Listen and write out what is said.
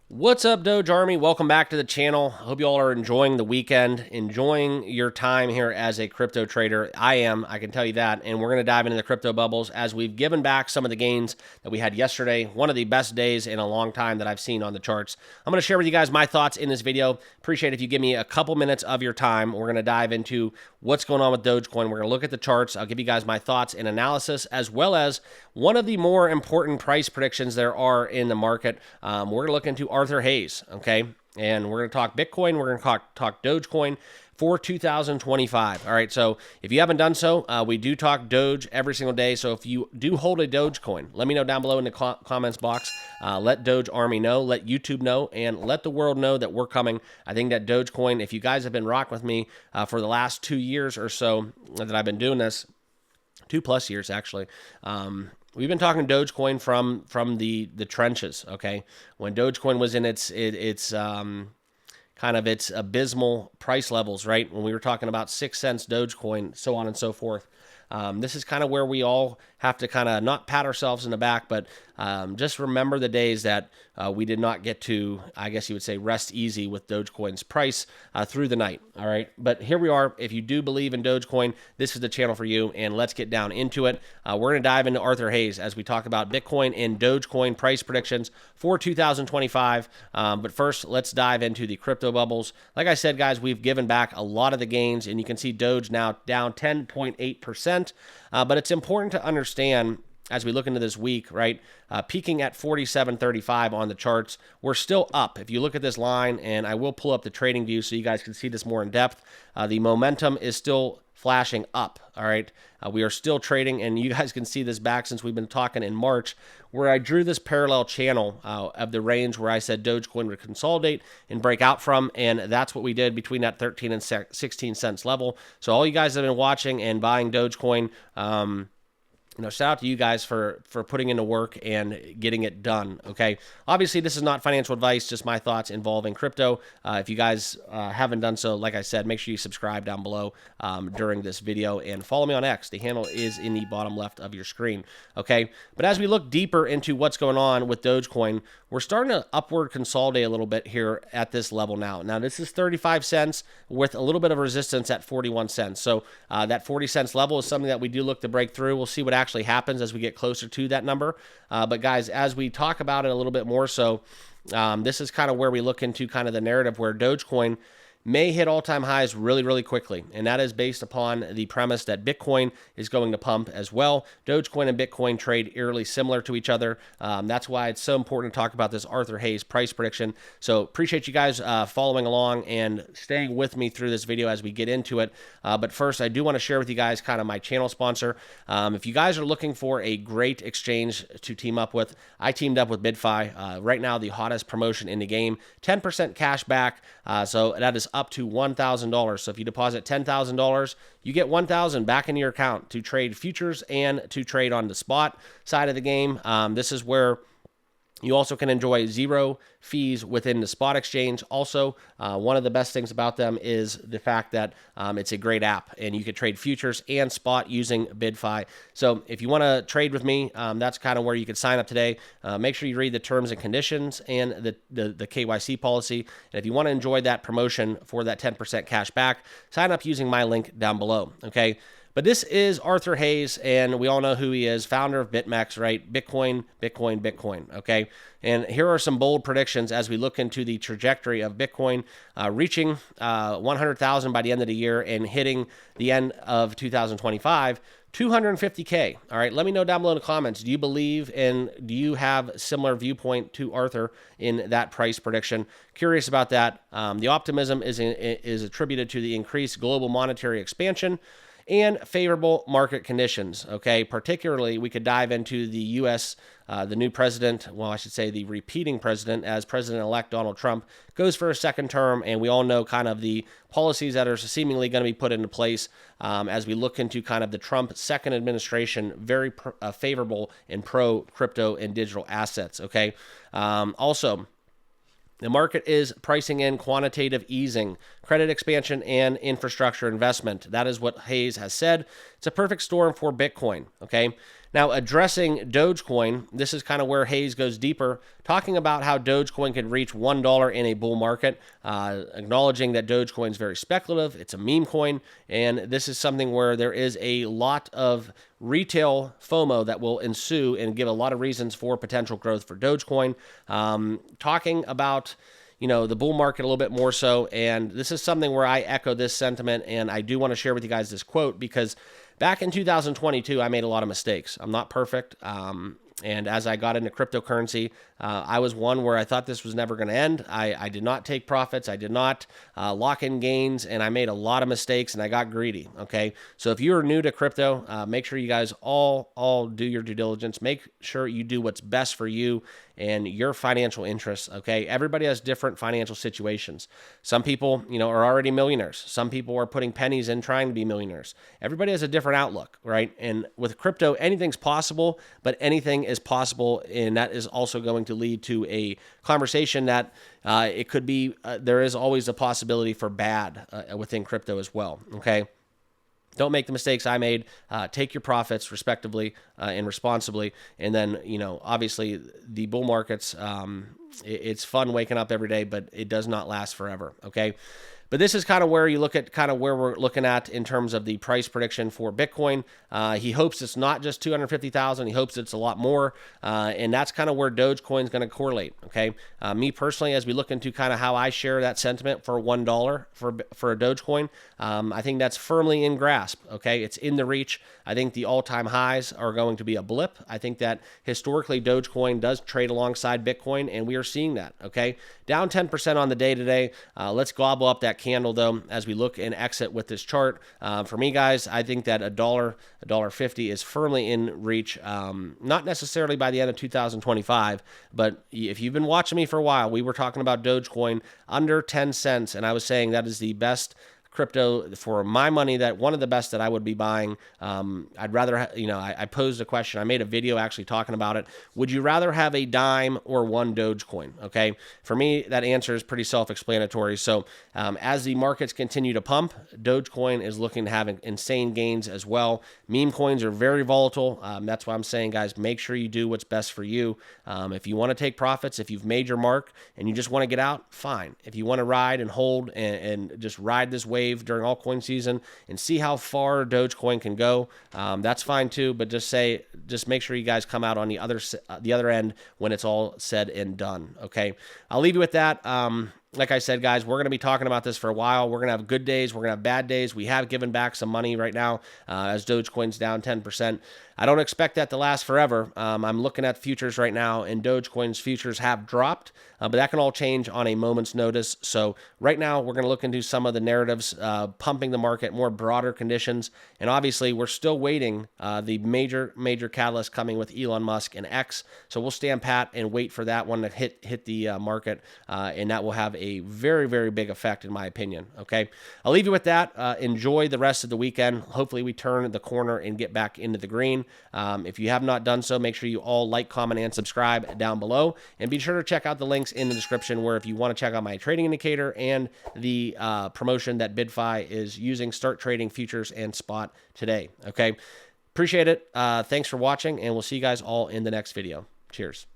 What's up, Doge Army? Welcome back to the channel. Hope you all are enjoying the weekend, enjoying your time here as a crypto trader. I am, I can tell you that. And we're going to dive into the crypto bubbles as we've given back some of the gains that we had yesterday. One of the best days in a long time that I've seen on the charts. I'm going to share with you guys my thoughts in this video. Appreciate if you give me a couple minutes of your time. We're going to dive into what's going on with Dogecoin. We're going to look at the charts. I'll give you guys my thoughts and analysis, as well as one of the more important price predictions there are in the market. We're going to look into Arthur Hayes, okay? And we're going to talk Bitcoin. We're going to talk Dogecoin for 2025. All right, so if you haven't done so, we do talk Doge every single day. So if you do hold a Dogecoin, let me know down below in the comments box. Let Doge Army know, let YouTube know, and let the world know that we're coming. I think that Dogecoin, if you guys have been rocking with me for the last 2 years or so that I've been doing this, 2+ years actually, we've been talking Dogecoin from the trenches, okay? When Dogecoin was in its kind of its abysmal price levels, right? When we were talking about 6 cents Dogecoin, so on and so forth. This is kind of where we all have to kind of not pat ourselves in the back, but just remember the days that we did not get to, I guess you would say, rest easy with Dogecoin's price through the night, all right? But here we are. If you do believe in Dogecoin, this is the channel for you, and let's get down into it. We're going to dive into Arthur Hayes as we talk about Bitcoin and Dogecoin price predictions for 2025. But first, let's dive into the crypto bubbles. Like I said, guys, we've given back a lot of the gains, and you can see Doge now down 10.8%. But it's important to understand as we look into this week, right, peaking at 47.35 on the charts, we're still up. If you look at this line, and I will pull up the trading view so you guys can see this more in depth, the momentum is still flashing up, all right? We are still trading, and you guys can see this back since we've been talking in March, where I drew this parallel channel of the range where I said Dogecoin would consolidate and break out from, and that's what we did between that 13 and 16 cents level. So all you guys that have been watching and buying Dogecoin, shout out to you guys for putting into work and getting it done, okay? Obviously, this is not financial advice, just my thoughts involving crypto. If you guys haven't done so, like I said, make sure you subscribe down below during this video and follow me on X. The handle is in the bottom left of your screen, okay? But as we look deeper into what's going on with Dogecoin, we're starting to upward consolidate a little bit here at this level now. Now, this is 35 cents with a little bit of resistance at 41 cents. So that 40 cents level is something that we do look to break through. We'll see what actually happens as we get closer to that number. But guys, as we talk about it a little bit more so, this is kind of where we look into kind of the narrative where Dogecoin may hit all-time highs really, really quickly. And that is based upon the premise that Bitcoin is going to pump as well. Dogecoin and Bitcoin trade eerily similar to each other. That's why it's so important to talk about this Arthur Hayes price prediction. So appreciate you guys following along and staying with me through this video as we get into it. But first, I do want to share with you guys kind of my channel sponsor. If you guys are looking for a great exchange to team up with, I teamed up with BYDFI. Right now, the hottest promotion in the game, 10% cash back. So that is up to $1,000. So if you deposit $10,000, you get $1,000 back into your account to trade futures and to trade on the spot side of the game. This is where you also can enjoy 0 fees within the spot exchange. Also, one of the best things about them is the fact that it's a great app, and you can trade futures and spot using BYDFI. So if you want to trade with me, that's kind of where you can sign up today. Make sure you read the terms and conditions and the KYC policy. And if you want to enjoy that promotion for that 10% cash back, sign up using my link down below, okay? But this is Arthur Hayes, and we all know who he is, founder of BitMEX, right? Bitcoin, Bitcoin, Bitcoin, okay? And here are some bold predictions as we look into the trajectory of Bitcoin reaching 100,000 by the end of the year and hitting the end of 2025, 250K. All right, let me know down below in the comments. Do you believe and do you have similar viewpoint to Arthur in that price prediction? Curious about that. The optimism is attributed to the increased global monetary expansion and favorable market conditions, okay? Particularly, we could dive into the U.S., the new president, well, I should say the repeating president, as President-elect Donald Trump goes for a second term, and we all know kind of the policies that are seemingly going to be put into place as we look into kind of the Trump second administration, very favorable and pro-crypto and digital assets, okay? Also, the market is pricing in quantitative easing, credit expansion, and infrastructure investment. That is what Hayes has said. It's a perfect storm for Bitcoin, okay? Now, addressing Dogecoin, this is kind of where Hayes goes deeper, talking about how Dogecoin could reach $1 in a bull market, acknowledging that Dogecoin is very speculative. It's a meme coin, and this is something where there is a lot of retail FOMO that will ensue and give a lot of reasons for potential growth for Dogecoin. Talking about the bull market a little bit more so. And this is something where I echo this sentiment. And I do want to share with you guys this quote because back in 2022, I made a lot of mistakes. I'm not perfect. And as I got into cryptocurrency, I was one where I thought this was never going to end. I did not take profits. I did not lock in gains, and I made a lot of mistakes, and I got greedy, okay? So if you're new to crypto, make sure you guys all do your due diligence. Make sure you do what's best for you and your financial interests, okay? Everybody has different financial situations. Some people, are already millionaires. Some people are putting pennies in trying to be millionaires. Everybody has a different outlook, right? And with crypto, anything's possible, but anything is possible, and that is also going to lead to a conversation that it could be, there is always a possibility for bad within crypto as well, okay? Don't make the mistakes I made. Take your profits respectively and responsibly. And then, obviously the bull markets, it's fun waking up every day, but it does not last forever, okay? But this is kind of where you look at kind of where we're looking at in terms of the price prediction for Bitcoin. He hopes it's not just 250,000. He hopes it's a lot more. And that's kind of where Dogecoin is going to correlate. Okay. Me personally, as we look into kind of how I share that sentiment for $1 for a Dogecoin, I think that's firmly in grasp. Okay. It's in the reach. I think the all-time highs are going to be a blip. I think that historically Dogecoin does trade alongside Bitcoin, and we are seeing that. Okay. Down 10% on the day today. Let's gobble up that candle though as we look and exit with this chart. For me, guys, I think that $1.50 is firmly in reach. Not necessarily by the end of 2025, but if you've been watching me for a while, we were talking about Dogecoin under 10 cents, and I was saying that is the best crypto for my money, that one of the best that I would be buying. I'd rather, I posed a question. I made a video actually talking about it. Would you rather have a dime or one Dogecoin? Okay. For me, that answer is pretty self-explanatory. So as the markets continue to pump, Dogecoin is looking to have insane gains as well. Meme coins are very volatile. That's why I'm saying, guys, make sure you do what's best for you. If you want to take profits, if you've made your mark and you just want to get out, fine. If you want to ride and hold and just ride this wave during altcoin season and see how far Dogecoin can go, that's fine too. But just make sure you guys come out on the other end when it's all said and done. Okay, I'll leave you with that. Like I said, guys, we're going to be talking about this for a while. We're going to have good days. We're going to have bad days. We have given back some money right now as Dogecoin's down 10%. I don't expect that to last forever. I'm looking at futures right now, and Dogecoin's futures have dropped, but that can all change on a moment's notice. So right now, we're going to look into some of the narratives pumping the market, more broader conditions. And obviously, we're still waiting the major catalyst coming with Elon Musk and X. So we'll stand pat and wait for that one to hit the market, and that will have a very, very big effect, in my opinion. Okay, I'll leave you with that. Enjoy the rest of the weekend. Hopefully, we turn the corner and get back into the green. If you have not done so, make sure you all like, comment, and subscribe down below. And be sure to check out the links in the description where if you want to check out my trading indicator and the promotion that BYDFI is using, start trading futures and spot today. Okay, appreciate it. Thanks for watching, and we'll see you guys all in the next video. Cheers.